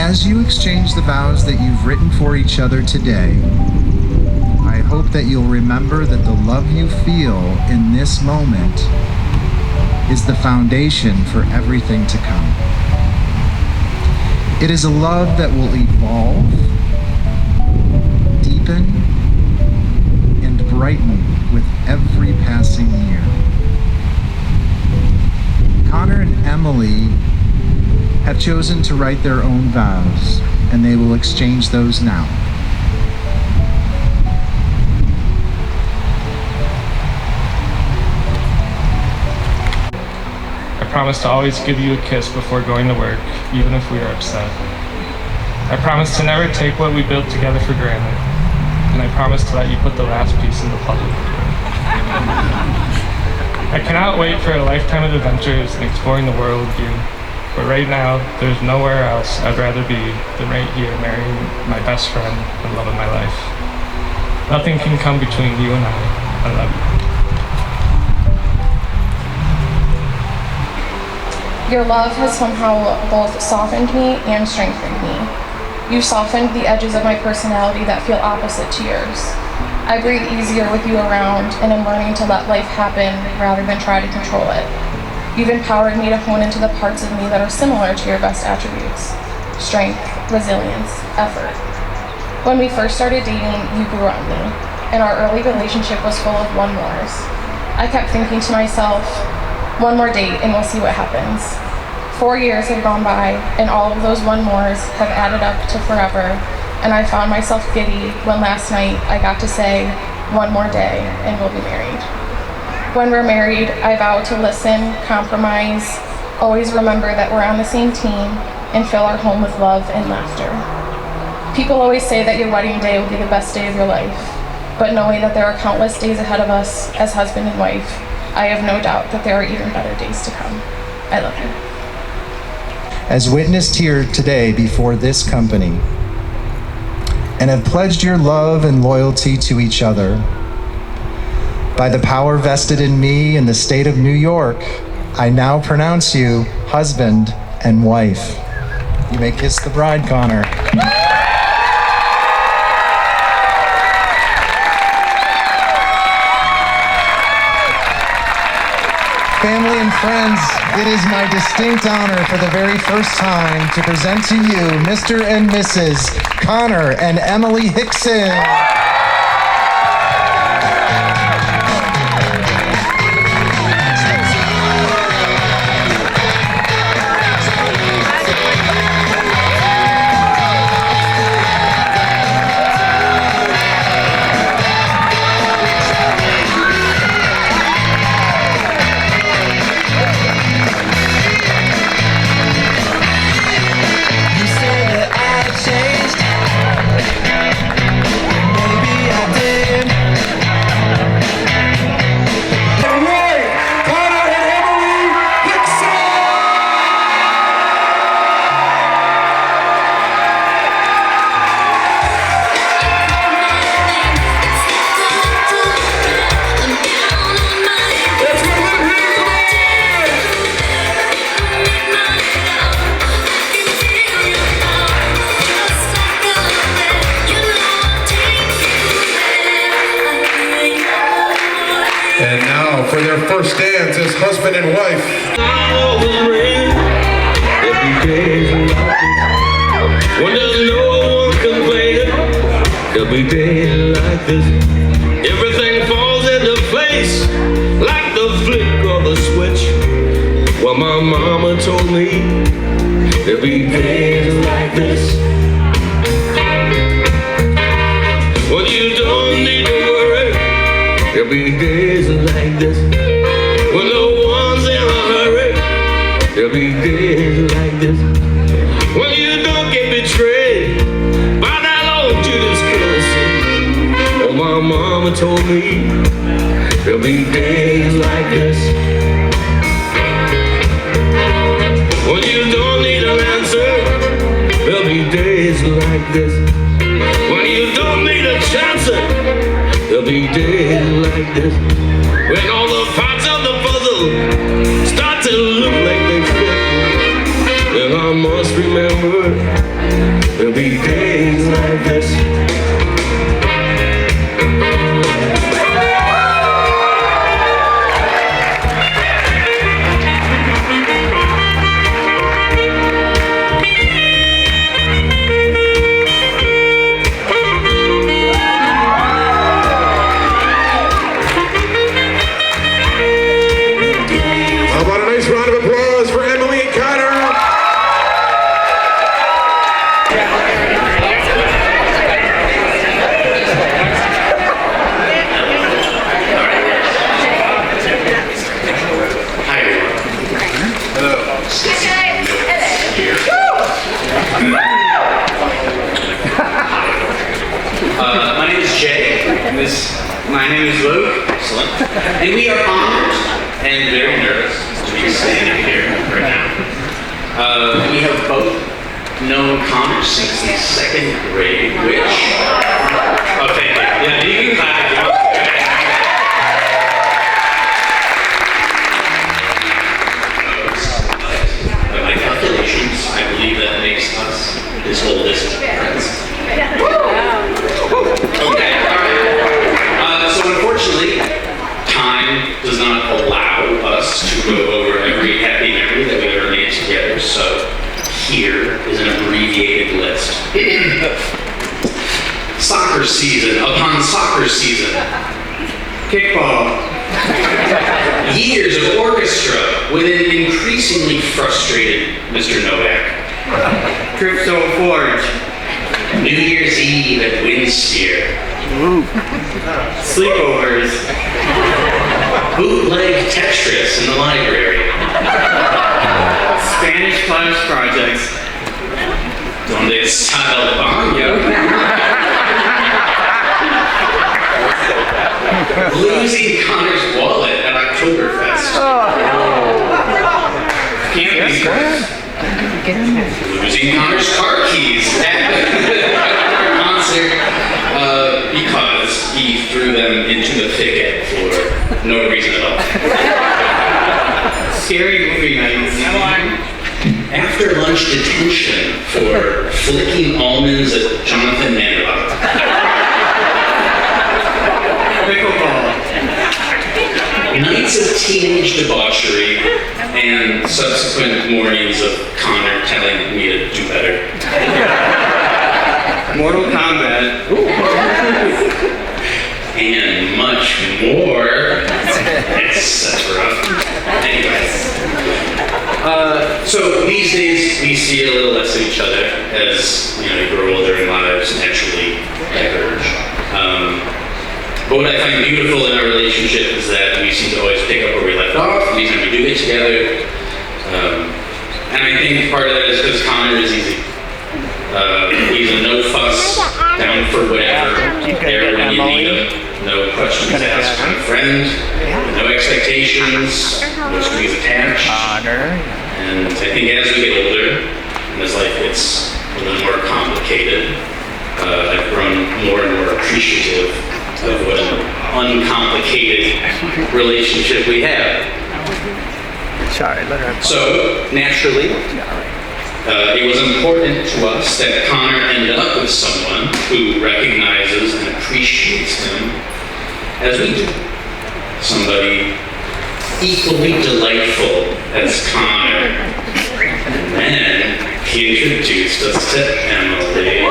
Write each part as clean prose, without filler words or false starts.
as you exchange the vows that you've written for each other today, I hope that you'll remember that the love you feel in this moment is the foundation for everything to come. It is a love that will evolve, deepen, and brighten with every passing year. Connor and Emily have chosen to write their own vows, and they will exchange those now. I promise to always give you a kiss before going to work, even if we are upset. I promise to never take what we built together for granted, and I promise to let you put the last piece in the puzzle. I cannot wait for a lifetime of adventures and exploring the world with you, but right now, there's nowhere else I'd rather be than right here marrying my best friend and love of my life. Nothing can come between you and I. I love you. Your love has somehow both softened me and strengthened me. You've softened the edges of my personality that feel opposite to yours. I breathe easier with you around, and am learning to let life happen rather than try to control it. You've empowered me to hone into the parts of me that are similar to your best attributes: strength, resilience, effort. When we first started dating, you grew on me, and our early relationship was full of one-mores. I kept thinking to myself, one more date and we'll see what happens. 4 years have gone by, and all of those one-mores have added up to forever, and I found myself giddy when last night I got to say, one more day and we'll be married. When we're married, I vow to listen, compromise, always remember that we're on the same team, and fill our home with love and laughter. People always say that your wedding day will be the best day of your life, but knowing that there are countless days ahead of us as husband and wife, I have no doubt that there are even better days to come. I love you. As witnessed here today before this company, and have pledged your love and loyalty to each other, by the power vested in me in the state of New York, I now pronounce you husband and wife. You may kiss the bride, Connor. Family and friends, it is my distinct honor for the very first time to present to you Mr. and Mrs. Connor and Emily Hickson. And now for their first dance as husband and wife. When there's no one complaining, there'll be days like this. Everything falls into place like the flick of a switch. Well, my mama told me there'll be days like this. Well, you don't need to worry, there'll be days like this. When no one's in a hurry, there'll be days like this. When you don't get betrayed by that old Judas cuss. Oh, my mama told me there'll be days like this. When you don't need an answer, there'll be days like this. When you don't need a chance, there'll be days like this. When all the parts of the puzzle start to look like they fit, well, must remember, there'll be days like this. My name is Luke. Excellent. And we are honored and very nervous to be standing here right now. We have both known Connor since the second grade, which... Okay, yeah, you can clap if you want. By my calculations, I believe that makes us his oldest friends. Okay, all right. So unfortunately, time does not allow us to go over every happy memory that we've ever made together, so here is an abbreviated list. Soccer season upon soccer season. Kickball. Years of orchestra with an increasingly frustrated Mr. Novak. Crypto Forge. New Year's Eve at Windspear. Sleepovers. Bootleg Tetris in the library. Spanish class projects. Donde está el baño? Losing Connor's wallet at Oktoberfest. Camping. Losing Connor's car keys at a concert because he threw them into the thicket for no reason at all. Scary movie nights. After lunch detention for flicking almonds at Jonathan Manderlock. Pickleball. Nights of teenage debauchery and subsequent mornings of Connor telling me to do better. Mortal Kombat. And much more, etc. Anyways. So these days we see a little less of each other as you grow older and lives naturally diverge. But what I find beautiful in our relationship is that we seem to always pick up where we left off anytime we do get together. And I think part of that is because Connor is easy. He's a no fuss, down for whatever, there when you need him, no questions asked kind of friend, no expectations, no strings attached. And I think as we get older, and as life gets a little more complicated, I've grown more and more appreciative of what an uncomplicated relationship we have. So, naturally, it was important to us that Connor ended up with someone who recognizes and appreciates him as we do. Somebody equally delightful as Connor. And then he introduced us to Emily.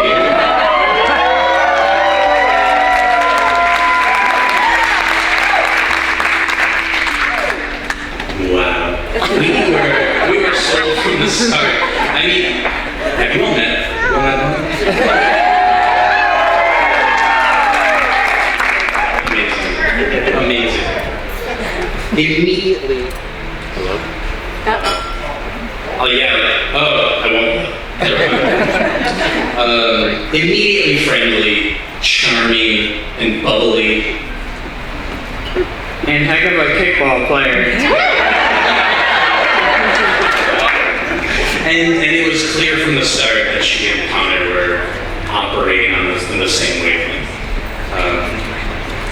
We were sold from the start. I mean, have you all met? Amazing. Immediately. Hello? Oh yeah. Oh, I won't. Immediately friendly, charming, and bubbly. And heck of a kickball player. And it was clear from the start that she and Connor were operating on the same wavelength.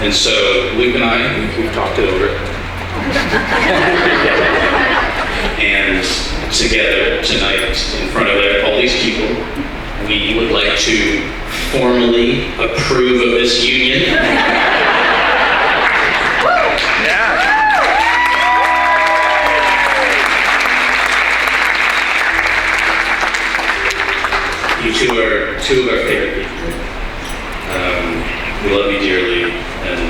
And so Luke and I, we've talked it over. And together tonight in front of all these people. We would like to formally approve of this union. You two of our favorite people. We love you dearly, and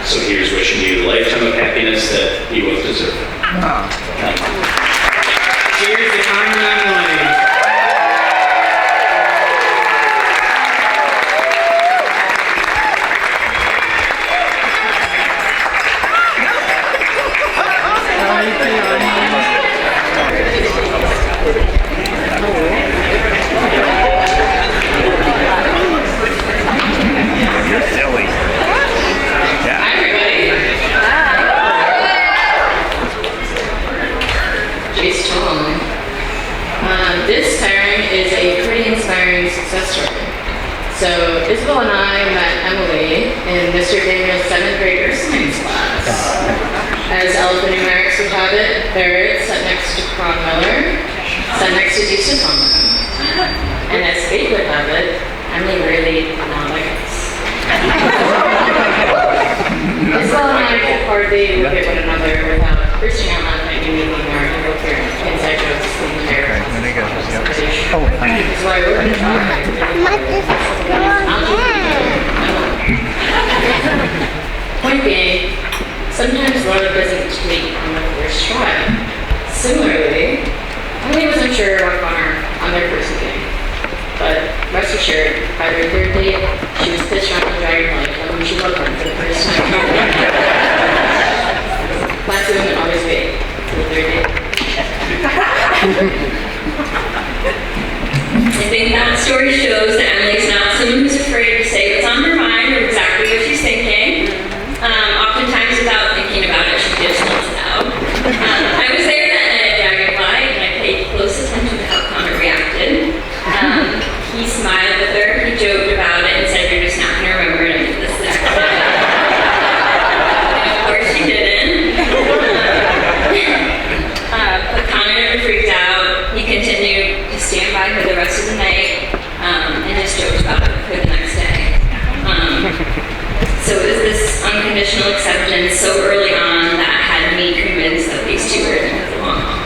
so here's wishing you the lifetime of happiness that you both deserve. Cheers to Carmen and Emily. This pairing is a pretty inspiring success story. So Isabel and I met Emily in Mr. Daniel's 7th grader science class. As elephant numerics would have it, Barrett sat next to Cronmiller, sat next to Deuce Thomas. And as fate would have it, Emily really did not like us. Isabel and I could hardly look at one another without bursting out laughing and making our incoherent inside jokes the entire that's why I wouldn't try. Point being, sometimes love doesn't tweak on the first try. Similarly, Emily wasn't sure what on their first meeting. But rest assured, by their third date, she was pissed around the dragonfly when she loved them for the first time. Classy women always wait for the third date. I think that story shows that Emily's not someone who's afraid to say what's on her mind or exactly what she's thinking. Oftentimes without thinking about it, she just lets it out. I was there that night at Dragonfly, and I paid close attention to how Connor reacted. He smiled with her, he joked about it, and said, "You're just not going to remember it until this next time." And of course she didn't. But Connor never freaked out. He continued to stand by her the rest of the night, and just joked about it for the next day. So it was this unconditional acceptance so early on that had me convinced that these two were in it for the long haul.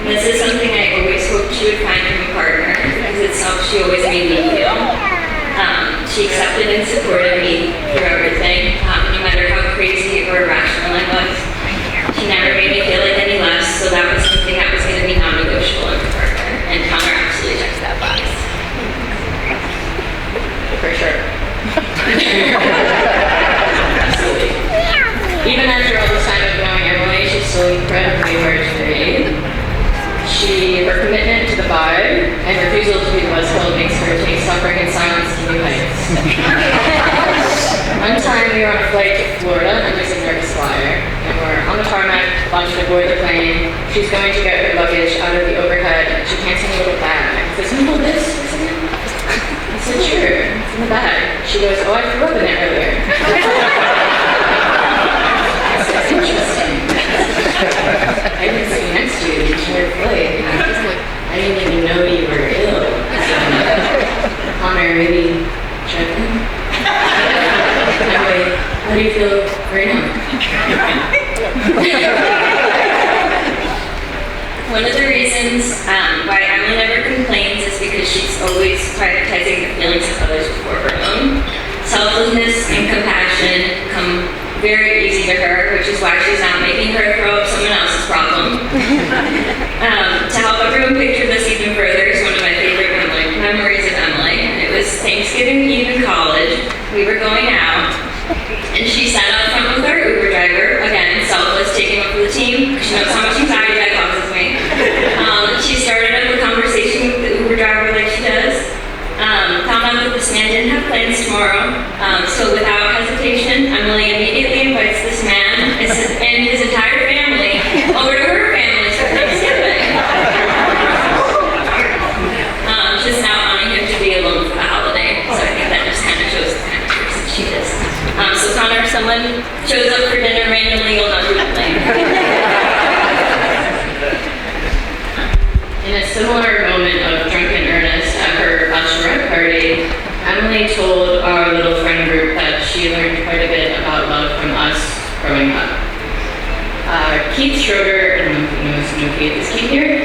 And this is something I always hoped she would find from a partner, because it's how she always made me feel. She accepted and supported me through everything, no matter how crazy or irrational I was. She never made me feel like any less, so that was something that was going to be non-negotiable in her partner, and Connor absolutely checks that box. For sure. Absolutely. Even after all this time of knowing Emily, she's still incredibly hard to read. Her commitment to the vibe and refusal to be the buzzkill makes her take suffering in silence to new heights. One time we were on a flight to Florida, and there's a nervous flyer, and we're on the tarmac, launching to board the plane. She's going to get her luggage out of the overhead, and she hands me a little bag. Says, "You know this?" I said, "Sure, it's in the bag." She goes, "Oh, I threw up in it earlier." I said, "Interesting. I didn't sit next to you the entire flight. I didn't even know you were ill." Connor really checked in. Anyway, how do you feel right now? One of the reasons why Emily never complains is because she's always prioritizing the feelings of others before her own. Selflessness and compassion come very easy to her, which is why she's not making her throw up someone else's problem. To help everyone picture this even further is one of my favorite memories of Emily. It was Thanksgiving Eve in college. We were going out, and she sat up front with our Uber driver, again, selfless, taking up for the team, because she knows how much anxiety that causes me. She started up a conversation with the Uber driver like she does. Found out that this man didn't have plans tomorrow, so without hesitation, Emily immediately invites this man and his entire family over to her family's for Thanksgiving. Just now wanting him to be alone for the holiday, so I think that just kind of shows the kind of person she is. So Connor, if someone shows up for dinner randomly, you'll know who to blame. In a similar moment of drunken earnest at her bachelorette party, Emily told our little friend group that she learned quite a bit about love from us growing up. Keith Schroeder, I don't know if you know Keith. Is Keith here?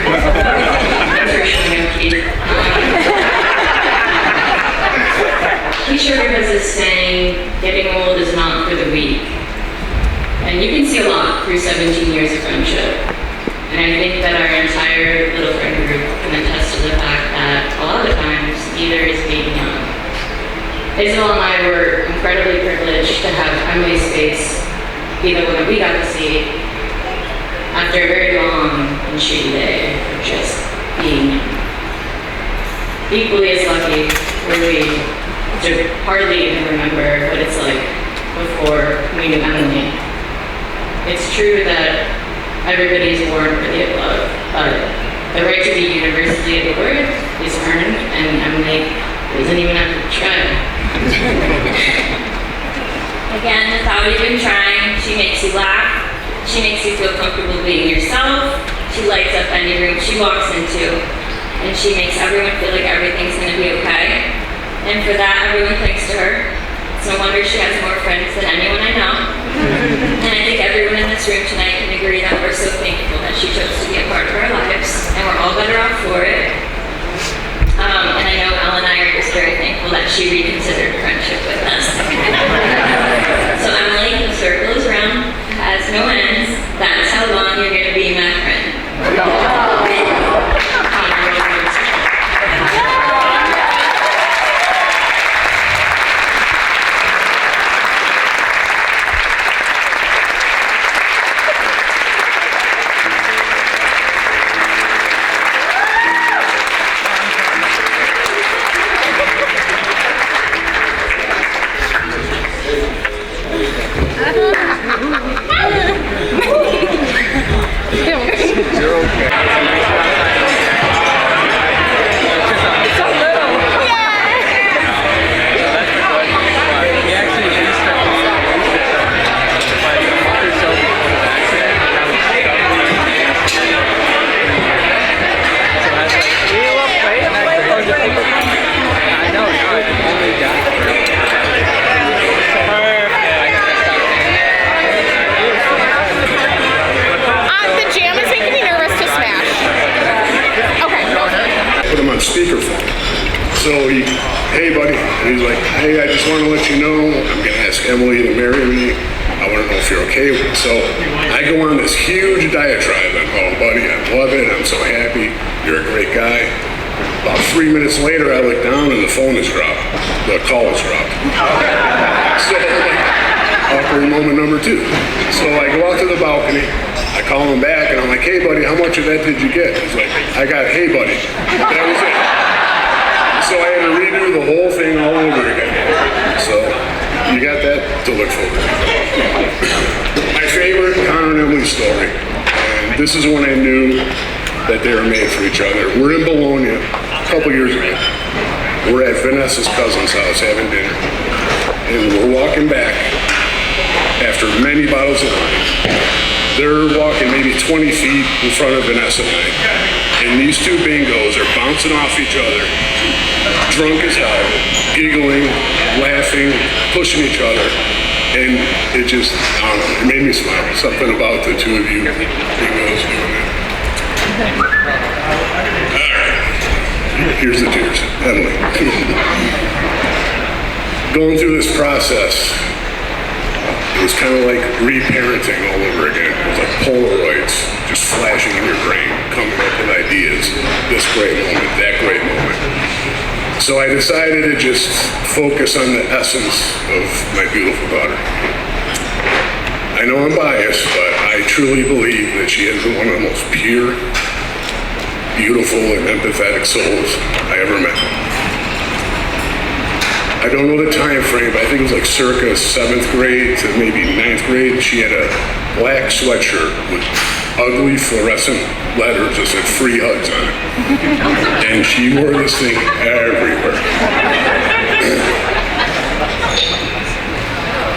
Thanks for showing up, Keith. Keith Schroeder has this saying, getting old is not for the weak. And you can see a lot through 17 years of friendship. And I think that our entire little friend group can attest to the fact that a lot of times neither is being young. Isabel and I were incredibly privileged to have Emily's face be the one that we got to see after a very long and shitty day of just being young. Equally as lucky were we to hardly even remember what it's like before we knew Emily. It's true that everybody's born worthy of love, but the right to be universally adored is earned, and Emily doesn't even have to try. Again, without even trying, she makes you laugh, she makes you feel comfortable being yourself, she lights up any room she walks into, and she makes everyone feel like everything's gonna be okay. And for that, everyone clings to her. It's no wonder she has more friends than anyone I know. And I think everyone in this room tonight can agree that we're so thankful that she chose to be a part of our lives, and we're all better off for it. And I know Elle and I are just very thankful that she reconsidered friendship with us. So Emily, the circle is round, has no ends. That's how long you're going to be my friend. Speakerphone. So he, hey buddy, and he's like, hey, I just want to let you know, I'm going to ask Emily to marry me. I want to know if you're okay with it. So I go on this huge diatribe on, oh buddy, I love it, I'm so happy, you're a great guy. About 3 minutes later, I look down and the phone is dropped. The call is dropped. So like, awkward moment number 2. So I go out to the balcony, I call him back and I'm like, hey buddy, how much of that did you get? He's like, I got hey buddy. That was it. So I had to redo the whole thing all over again. So you got that to look forward to. My favorite Connor and Emily story, and this is when I knew that they were made for each other. We're in Bologna a couple years ago. We're at Vanessa's cousin's house having dinner. And we're walking back after many bottles of wine. They're walking maybe 20 feet in front of Vanessa and I. And these two bingos are bouncing off each other, drunk as hell, giggling, laughing, pushing each other. And it just, I don't know, it made me smile. Something about the two of you bingos doing that. All right, here's the tears. Emily. Going through this process, it was kind of like reparenting all over again. It was like Polaroids just flashing in your brain, coming up with ideas. This great moment, that great moment. So I decided to just focus on the essence of my beautiful daughter. I know I'm biased, but I truly believe that she is one of the most pure, beautiful, and empathetic souls I ever met. I don't know the time frame, but I think it was like circa 7th grade to maybe 9th grade. She had a black sweatshirt with ugly fluorescent letters that said free hugs on it. And she wore this thing everywhere.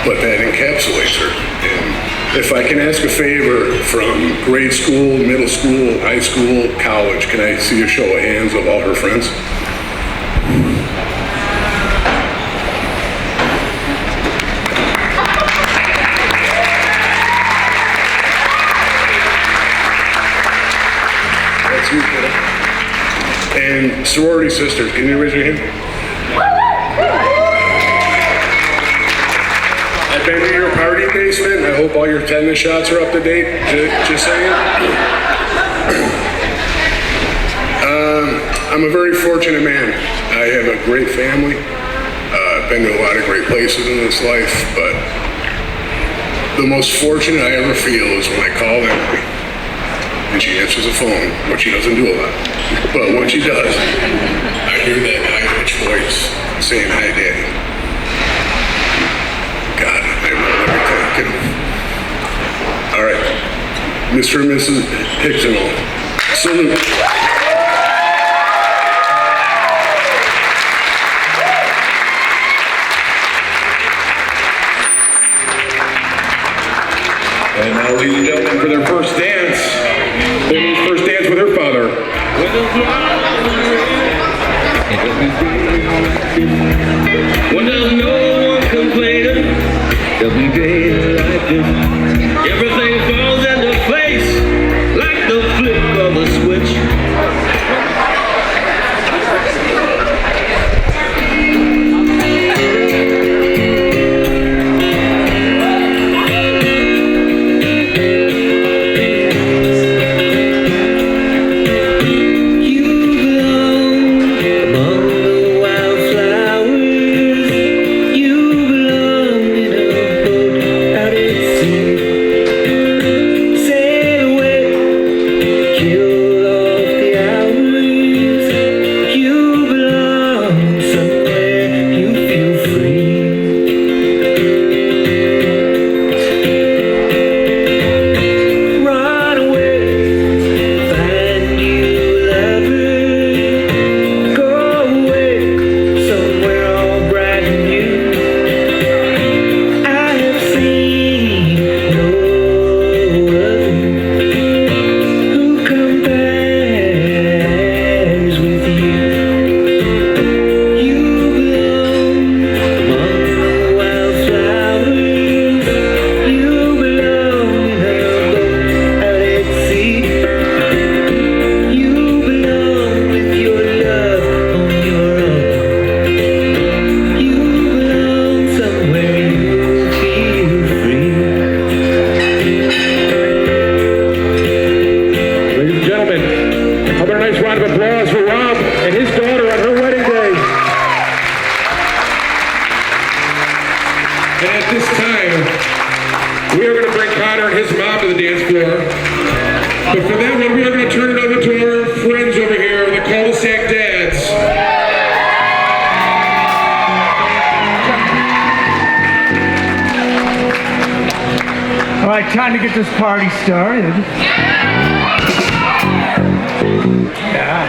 But that encapsulates her. And If I can ask a favor from grade school, middle school, high school, college, can I see a show of hands of all her friends? That's you, kiddo. And sorority sisters, can you raise your hand? I've been to your party basement. I hope all your tennis shots are up to date. Just saying. I'm a very fortunate man. I have a great family. I've been to a lot of great places in this life, but the most fortunate I ever feel is when I call Emily and she answers the phone, which she doesn't do a lot. But when she does, I hear that high-pitched voice saying, "Hi, Daddy." God, I will never thank him. All right, Mr. and Mrs. Hicksonall, salute. And now, ladies and gentlemen, for their first dance, Amy's first dance with her father. When there's no one complaining, there'll be days like this. Everything falls into place like the flick of a switch. Time to get this party started. Yeah.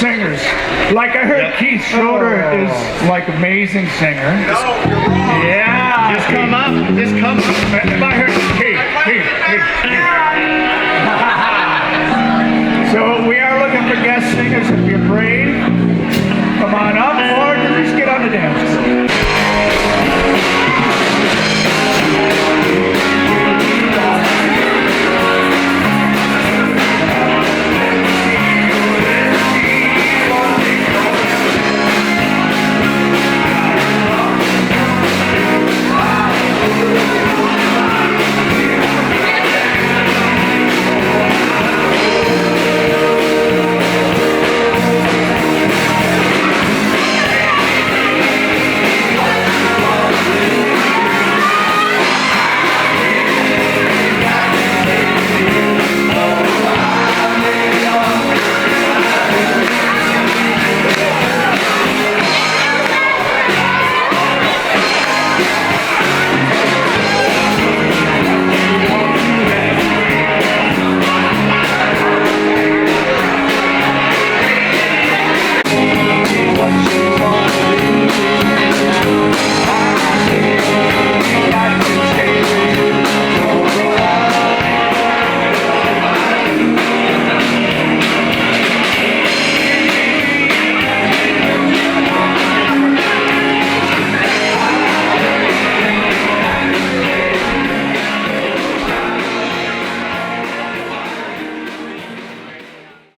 singers. Like I heard Keith Schroeder is like amazing singer. Yeah. Just come up. Just come up. I heard Keith. So we are looking for guest singers. If you're brave, come on up.